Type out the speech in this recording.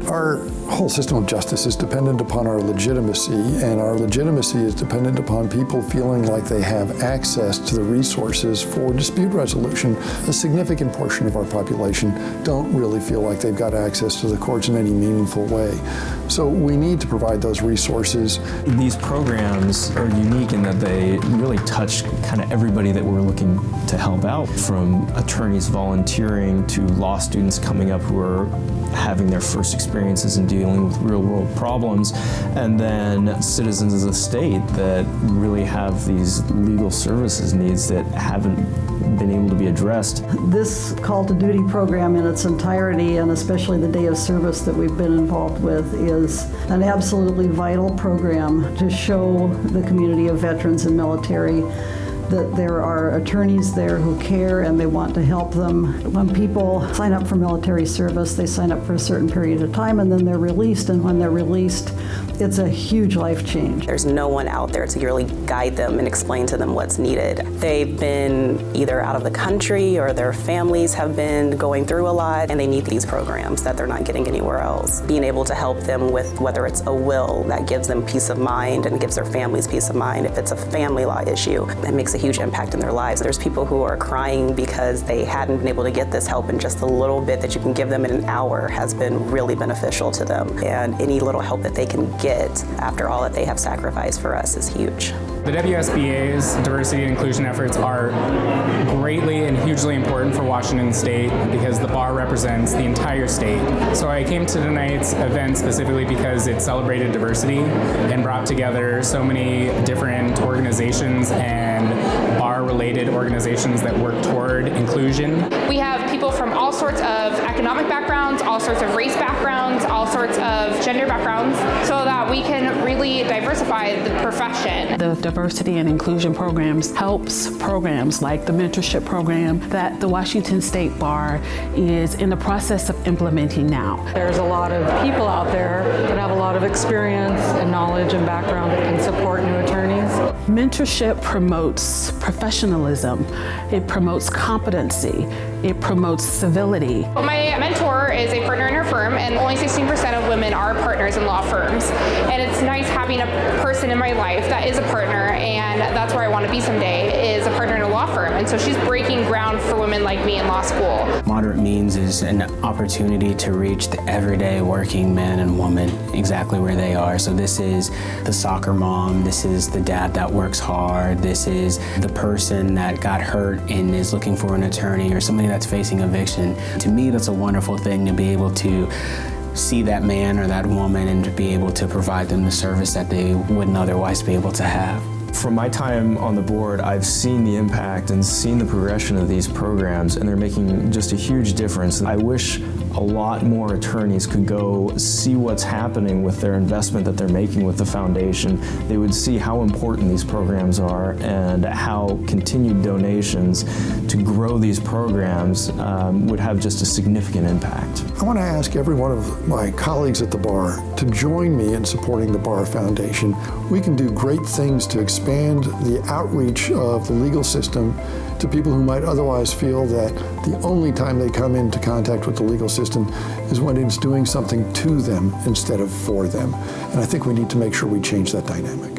Our whole system of justice is dependent upon our legitimacy, and our legitimacy is dependent upon people feeling like they have access to the resources for dispute resolution. A significant portion of our population don't really feel like they've got access to the courts in any meaningful way. So we need to provide those resources. These programs are unique in that they really touch kind of everybody that we're looking to help out, from attorneys volunteering to law students coming up who are having their first experiences in dealing with real-world problems, and then citizens of the state that really have these legal services needs that haven't been able to be addressed. This Call to Duty program in its entirety, and especially the day of service that we've been involved with, is an absolutely vital program to show the community of veterans and military that there are attorneys there who care and they want to help them. When people sign up for military service, they sign up for a certain period of time and then they're released, and when they're released, it's a huge life change. There's no one out there to really guide them and explain to them what's needed. They've been either out of the country or their families have been going through a lot, and they need these programs that they're not getting anywhere else. Being able to help them with whether it's a will that gives them peace of mind and gives their families peace of mind. If it's a family law issue, that makes a huge impact in their lives. There's people who are crying because they hadn't been able to get this help, and just the little bit that you can give them in an hour has been really beneficial to them. And any little help that they can get after all that they have sacrificed for us is huge. The WSBA's diversity and inclusion efforts are greatly and hugely important for Washington State because the bar represents the entire state. So I came to tonight's event specifically because it celebrated diversity and brought together so many different organizations and bar-related organizations that work toward inclusion. We have people from all sorts of economic backgrounds, all sorts of race backgrounds, all sorts of gender backgrounds, so that we can really diversify the profession. The diversity and inclusion programs helps programs like the mentorship program that the Washington State Bar is in the process of implementing now. There's a lot of people out there that have a lot of experience and knowledge and background that can support new attorneys. Mentorship promotes professionalism, it promotes competency, it promotes civility. My mentor is a partner in her firm, and only 16% of women are partners in law firms. And it's nice having a person in my life that is a partner, and that's where I want to be someday, is a partner in a law firm. And so she's breaking ground for women like me in law school. Moderate Means is an opportunity to reach the everyday working man and woman exactly where they are. So this is the soccer mom, this is the dad that works hard, this is the person that got hurt and is looking for an attorney, or somebody that's facing eviction. To me, that's a wonderful thing to be able to see that man or that woman and to be able to provide them the service that they wouldn't otherwise be able to have. From my time on the board, I've seen the impact and seen the progression of these programs, and they're making just a huge difference. I wish a lot more attorneys could go see what's happening with their investment that they're making with the foundation. They would see how important these programs are and how continued donations to grow these programs would have just a significant impact. I want to ask every one of my colleagues at the bar to join me in supporting the Bar Foundation. We can do great things to expand the outreach of the legal system to people who might otherwise feel that the only time they come into contact with the legal system is when it's doing something to them instead of for them. And I think we need to make sure we change that dynamic.